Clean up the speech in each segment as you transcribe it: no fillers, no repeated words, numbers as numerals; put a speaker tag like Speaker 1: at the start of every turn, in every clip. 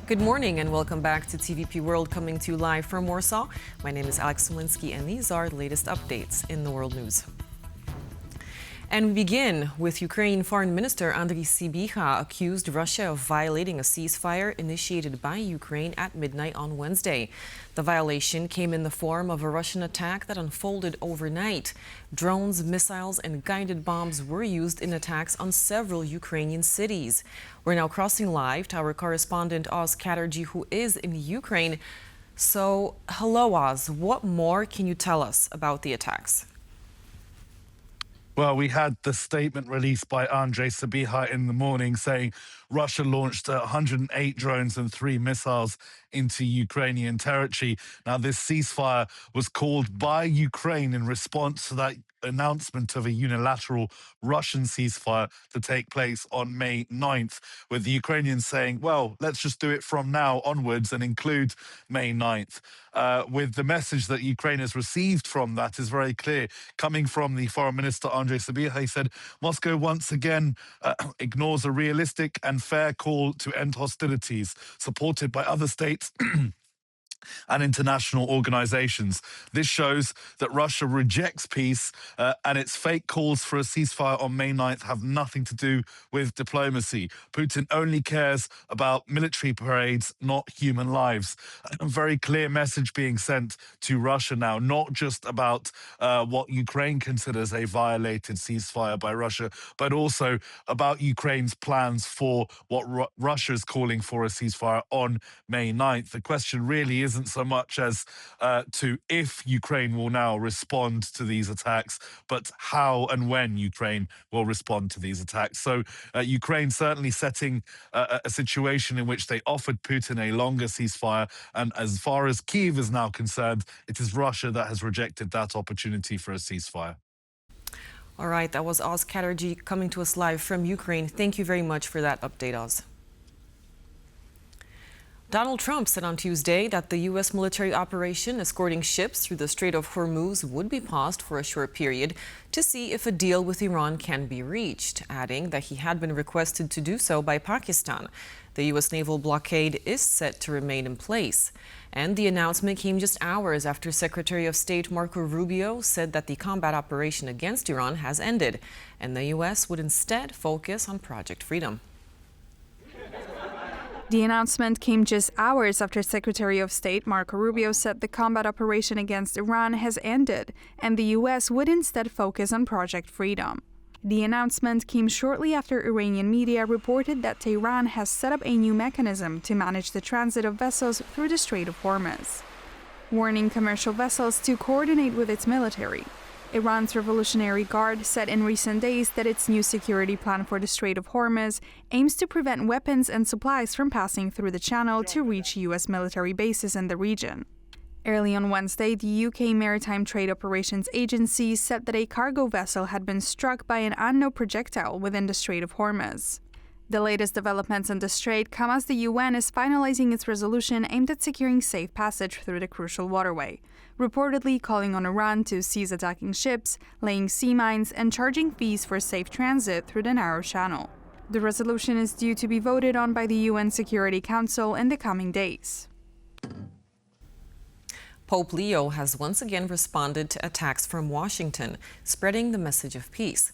Speaker 1: Good morning and welcome back to TVP World, coming to you live from Warsaw. My name is Alex Smolinski and these are the latest updates in the world news. And we begin with Ukrainian Foreign Minister Andrii Sybiha accused Russia of violating a ceasefire initiated by Ukraine at midnight on Wednesday. The violation came in the form of a Russian attack that unfolded overnight. Drones, missiles and guided bombs were used in attacks on several Ukrainian cities. We're now crossing live to our correspondent Oz Chatterjee, who is in Ukraine. So, hello Oz, what more can you tell us about the attacks?
Speaker 2: Well, we had the statement released by Andrii Sybiha in the morning saying Russia launched 108 drones and 3 missiles into Ukrainian territory. Now, this ceasefire was called by Ukraine in response to that announcement of a unilateral Russian ceasefire to take place on May 9th, with the Ukrainians saying, well, let's just do it from now onwards and include May 9th. With the message that Ukraine has received from that is very clear. Coming from the Foreign Minister Andrii Sybiha, he said, Moscow once again ignores a realistic and fair call to end hostilities, supported by other states and international organizations. This shows that Russia rejects peace and its fake calls for a ceasefire on May 9th have nothing to do with diplomacy. Putin only cares about military parades, not human lives. A very clear message being sent to Russia now, not just about what Ukraine considers a violated ceasefire by Russia, but also about Ukraine's plans for what Russia is calling for a ceasefire on May 9th. The question really isn't so much as to if Ukraine will now respond to these attacks, but how and when Ukraine will respond to these attacks. So Ukraine certainly setting a situation in which they offered Putin a longer ceasefire. And as far as Kyiv is now concerned, it is Russia that has rejected that opportunity for a ceasefire.
Speaker 1: All right, that was Oz Chatterjee coming to us live from Ukraine. Thank you very much for that update, Oz. Donald Trump said on Tuesday that the U.S. military operation escorting ships through the Strait of Hormuz would be paused for a short period to see if a deal with Iran can be reached, adding that he had been requested to do so by Pakistan. The U.S. naval blockade is set to remain in place. And the announcement came just hours after Secretary of State Marco Rubio said that the combat operation against Iran has ended, and the U.S. would instead focus on Project Freedom.
Speaker 3: The announcement came just hours after Secretary of State Marco Rubio said the combat operation against Iran has ended, and the U.S. would instead focus on Project Freedom. The announcement came shortly after Iranian media reported that Tehran has set up a new mechanism to manage the transit of vessels through the Strait of Hormuz, warning commercial vessels to coordinate with its military. Iran's Revolutionary Guard said in recent days that its new security plan for the Strait of Hormuz aims to prevent weapons and supplies from passing through the channel to reach U.S. military bases in the region. Early on Wednesday, the UK Maritime Trade Operations Agency said that a cargo vessel had been struck by an unknown projectile within the Strait of Hormuz. The latest developments in the strait come as the UN is finalizing its resolution aimed at securing safe passage through the crucial waterway, reportedly calling on Iran to cease attacking ships, laying sea mines, and charging fees for safe transit through the narrow channel. The resolution is due to be voted on by the UN Security Council in the coming days.
Speaker 1: Pope Leo has once again responded to attacks from Washington, spreading the message of peace.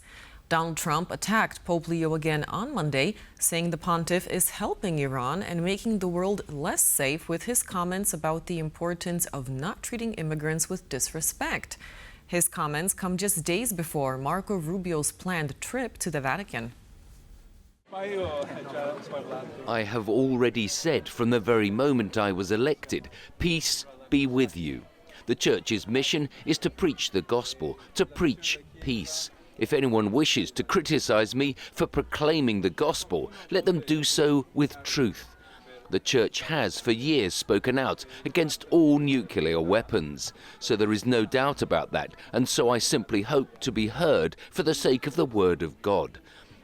Speaker 1: Donald Trump attacked Pope Leo again on Monday, saying the pontiff is helping Iran and making the world less safe with his comments about the importance of not treating immigrants with disrespect. His comments come just days before Marco Rubio's planned trip to the Vatican.
Speaker 4: I have already said from the very moment I was elected, peace be with you. The Church's mission is to preach the gospel, to preach peace. If anyone wishes to criticize me for proclaiming the gospel, let them do so with truth. The Church has for years spoken out against all nuclear weapons, so there is no doubt about that, and so I simply hope to be heard for the sake of the Word of God.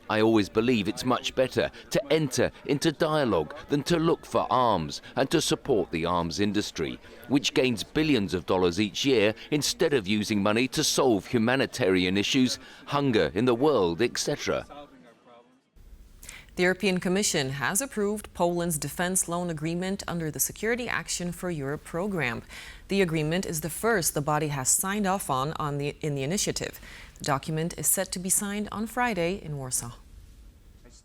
Speaker 4: I always believe it's much better to enter into dialogue than to look for arms and to support the arms industry, which gains billions of dollars each year instead of using money to solve humanitarian issues, hunger in the world, etc.
Speaker 1: The European Commission has approved Poland's defense loan agreement under the Security Action for Europe program. The agreement is the first the body has signed off on in the initiative. The document is set to be signed on Friday in Warsaw.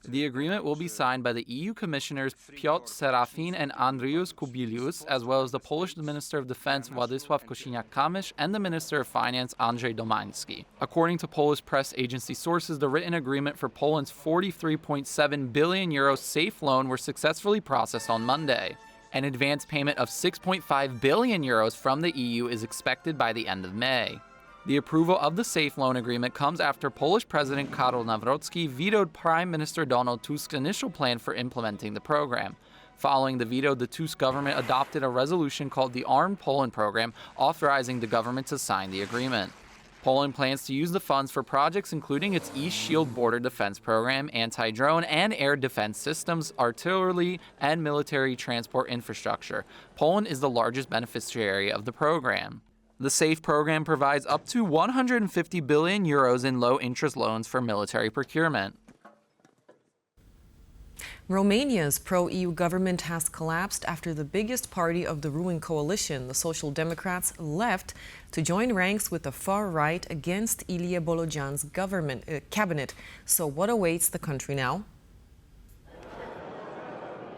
Speaker 5: The agreement will be signed by the EU Commissioners Piotr Serafin and Andrius Kubilius, as well as the Polish Minister of Defense Władysław Kosiniak-Kamysz and the Minister of Finance Andrzej Domański. According to Polish press agency sources, the written agreement for Poland's 43.7 billion euro safe loan were successfully processed on Monday. An advance payment of 6.5 billion euros from the EU is expected by the end of May. The approval of the safe loan agreement comes after Polish President Karol Nawrocki vetoed Prime Minister Donald Tusk's initial plan for implementing the program. Following the veto, the Tusk government adopted a resolution called the Armed Poland Program, authorizing the government to sign the agreement. Poland plans to use the funds for projects including its East Shield border defense program, anti-drone and air defense systems, artillery, and military transport infrastructure. Poland is the largest beneficiary of the program. The SAFE program provides up to 150 billion euros in low-interest loans for military procurement.
Speaker 1: Romania's pro-EU government has collapsed after the biggest party of the ruling coalition, the Social Democrats, left to join ranks with the far right against Ilie Bolojan's cabinet. So what awaits the country now?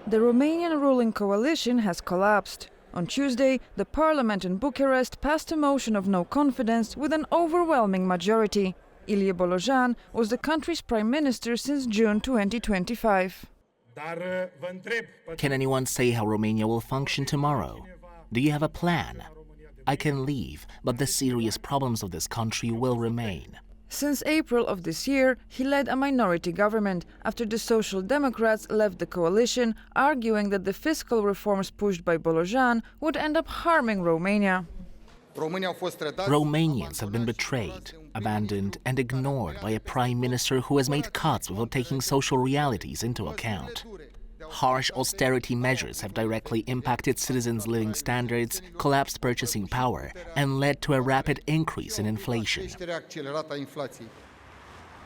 Speaker 6: The Romanian ruling coalition has collapsed. On Tuesday, the parliament in Bucharest passed a motion of no confidence with an overwhelming majority. Ilie Bolojan was the country's prime minister since June 2025.
Speaker 7: Can anyone say how Romania will function tomorrow? Do you have a plan? I can leave, but the serious problems of this country will remain.
Speaker 6: Since April of this year, he led a minority government after the Social Democrats left the coalition, arguing that the fiscal reforms pushed by Bolojan would end up harming Romania.
Speaker 7: Romanians have been betrayed, abandoned and ignored by a prime minister who has made cuts without taking social realities into account. Harsh austerity measures have directly impacted citizens' living standards, collapsed purchasing power, and led to a rapid increase in inflation.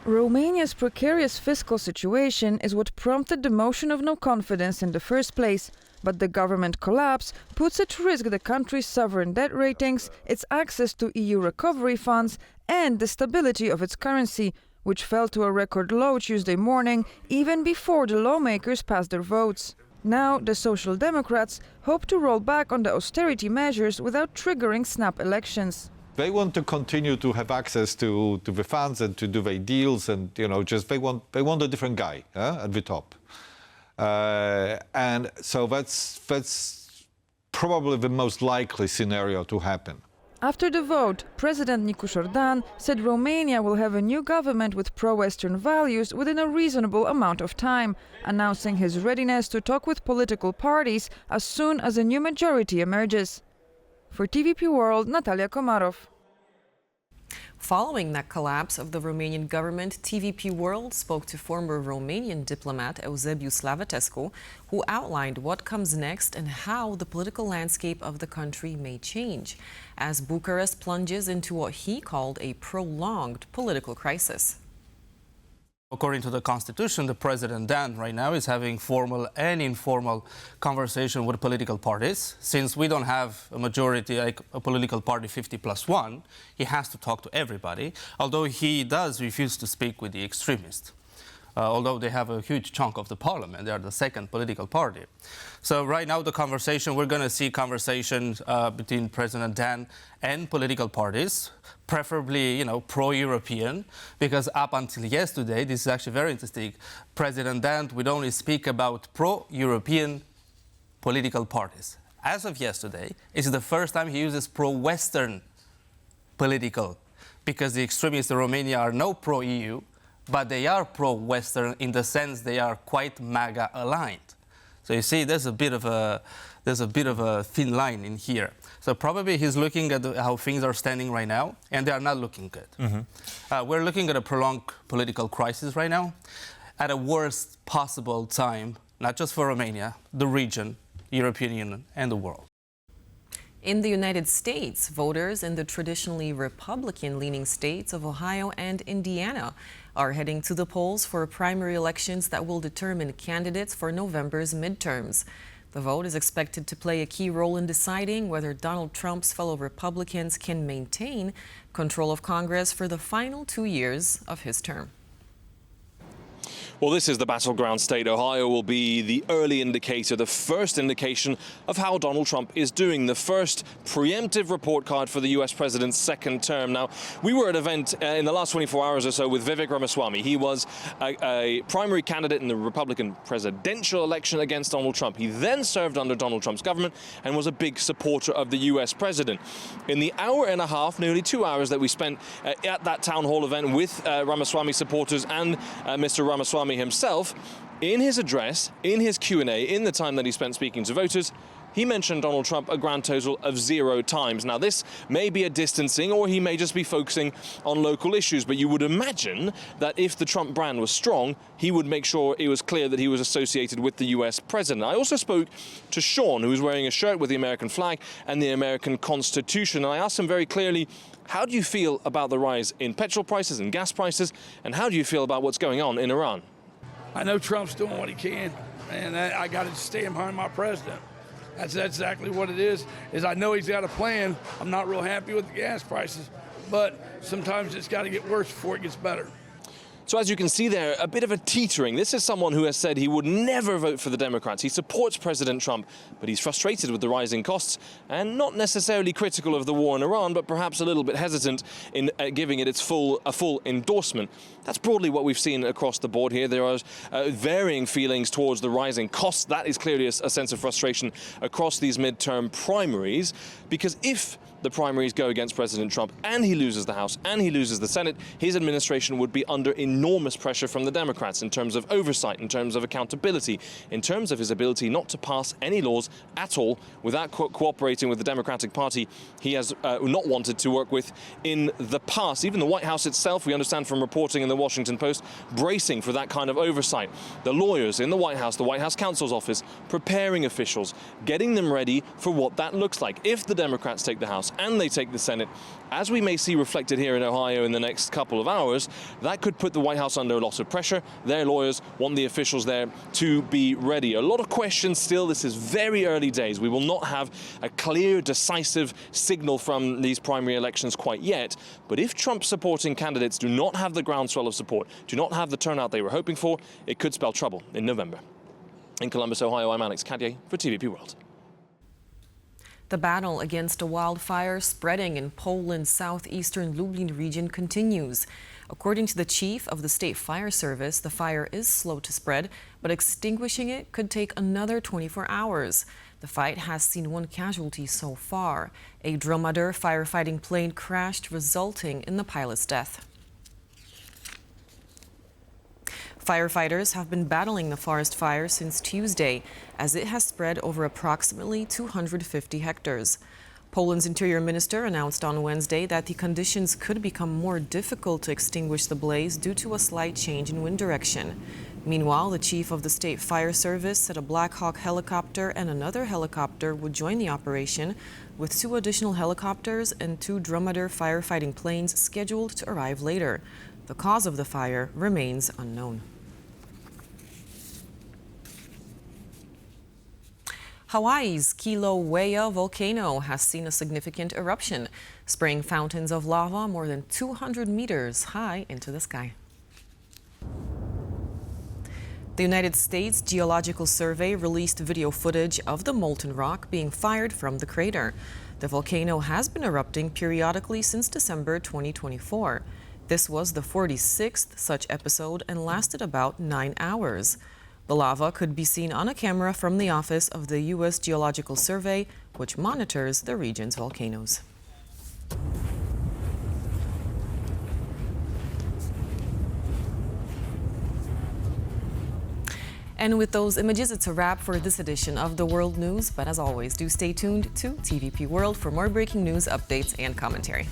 Speaker 6: Romania's precarious fiscal situation is what prompted the motion of no confidence in the first place. But the government collapse puts at risk the country's sovereign debt ratings, its access to EU recovery funds, and the stability of its currency, which fell to a record low Tuesday morning, even before the lawmakers passed their votes. Now, the Social Democrats hope to roll back on the austerity measures without triggering snap elections.
Speaker 8: They want to continue to have access to the funds and to do their deals, and just they want a different guy at the top. And so that's probably the most likely scenario to happen.
Speaker 6: After the vote, President Nicu Șordan said Romania will have a new government with pro-Western values within a reasonable amount of time, announcing his readiness to talk with political parties as soon as a new majority emerges. For TVP World, Natalia Komarov.
Speaker 1: Following that collapse of the Romanian government, TVP World spoke to former Romanian diplomat Eusebiu Slavetescu, who outlined what comes next and how the political landscape of the country may change, as Bucharest plunges into what he called a prolonged political crisis.
Speaker 9: According to the Constitution, the President Dan right now is having formal and informal conversation with political parties. Since we don't have a majority, like a political party 50+1, he has to talk to everybody, although he does refuse to speak with the extremists. Although they have a huge chunk of the parliament, they are the second political party. So right now we're going to see conversations between President Dan and political parties, preferably, pro-European, because up until yesterday, this is actually very interesting, President Dan would only speak about pro-European political parties. As of yesterday, it's the first time he uses pro-Western political, because the extremists in Romania are no pro-EU, but they are pro-Western in the sense they are quite MAGA aligned. So you see, there's a bit of a thin line in here. So probably he's looking at how things are standing right now, and they are not looking good. Mm-hmm. We're looking at a prolonged political crisis right now, at a worst possible time, not just for Romania, the region, European Union, and the world.
Speaker 1: In the United States, voters in the traditionally Republican-leaning states of Ohio and Indiana are heading to the polls for primary elections that will determine candidates for November's midterms. The vote is expected to play a key role in deciding whether Donald Trump's fellow Republicans can maintain control of Congress for the final 2 years of his term.
Speaker 10: Well, this is the battleground state. Ohio will be the early indicator, the first indication of how Donald Trump is doing, the first preemptive report card for the U.S. president's second term. Now, we were at an event in the last 24 hours or so with Vivek Ramaswamy. He was a primary candidate in the Republican presidential election against Donald Trump. He then served under Donald Trump's government and was a big supporter of the U.S. president. In the hour and a half, nearly 2 hours that we spent at that town hall event with Ramaswamy supporters and Mr. Ramaswamy himself, in his address, in his Q&A, in the time that he spent speaking to voters, he mentioned Donald Trump a grand total of 0 times. Now, this may be a distancing, or he may just be focusing on local issues, but you would imagine that if the Trump brand was strong, he would make sure it was clear that he was associated with the U.S. president. I also spoke to Sean, who was wearing a shirt with the American flag and the American Constitution, and I asked him very clearly, how do you feel about the rise in petrol prices and gas prices, and how do you feel about what's going on in Iran?
Speaker 11: I know Trump's doing what he can, and I got to stand behind my president. That's exactly what it is I know he's got a plan. I'm not real happy with the gas prices, but sometimes it's got to get worse before it gets better.
Speaker 10: So as you can see there, a bit of a teetering. This is someone who has said he would never vote for the Democrats. He supports President Trump, but he's frustrated with the rising costs and not necessarily critical of the war in Iran, but perhaps a little bit hesitant in giving it a full endorsement. That's broadly what we've seen across the board here. There are varying feelings towards the rising costs. That is clearly a sense of frustration across these midterm primaries, because if the primaries go against President Trump and he loses the House and he loses the Senate, his administration would be under enormous pressure from the Democrats in terms of oversight, in terms of accountability, in terms of his ability not to pass any laws at all without cooperating with the Democratic Party he has not wanted to work with in the past. Even the White House itself, we understand from reporting in the Washington Post, bracing for that kind of oversight. The lawyers in the White House counsel's office, preparing officials, getting them ready for what that looks like. If the Democrats take the House and they take the Senate, as we may see reflected here in Ohio in the next couple of hours, that could put the White House under a lot of pressure. Their lawyers want the officials there to be ready. A lot of questions still. This is very early days. We will not have a clear, decisive signal from these primary elections quite yet. But if Trump-supporting candidates do not have the groundswell of support, do not have the turnout they were hoping for, it could spell trouble in November. In Columbus, Ohio, I'm Alex Cadier for TVP World.
Speaker 1: The battle against a wildfire spreading in Poland's southeastern Lublin region continues. According to the chief of the state fire service, the fire is slow to spread, but extinguishing it could take another 24 hours. The fight has seen 1 casualty so far. A Dromadair firefighting plane crashed, resulting in the pilot's death. Firefighters have been battling the forest fire since Tuesday, as it has spread over approximately 250 hectares. Poland's interior minister announced on Wednesday that the conditions could become more difficult to extinguish the blaze due to a slight change in wind direction. Meanwhile, the chief of the state fire service said a Black Hawk helicopter and another helicopter would join the operation, with 2 additional helicopters and 2 Dromadair firefighting planes scheduled to arrive later. The cause of the fire remains unknown. Hawaii's Kilauea volcano has seen a significant eruption, spraying fountains of lava more than 200 meters high into the sky. The United States Geological Survey released video footage of the molten rock being fired from the crater. The volcano has been erupting periodically since December 2024. This was the 46th such episode and lasted about 9 hours. The lava could be seen on a camera from the office of the U.S. Geological Survey, which monitors the region's volcanoes. And with those images, it's a wrap for this edition of the World News. But as always, do stay tuned to TVP World for more breaking news, updates, and commentary.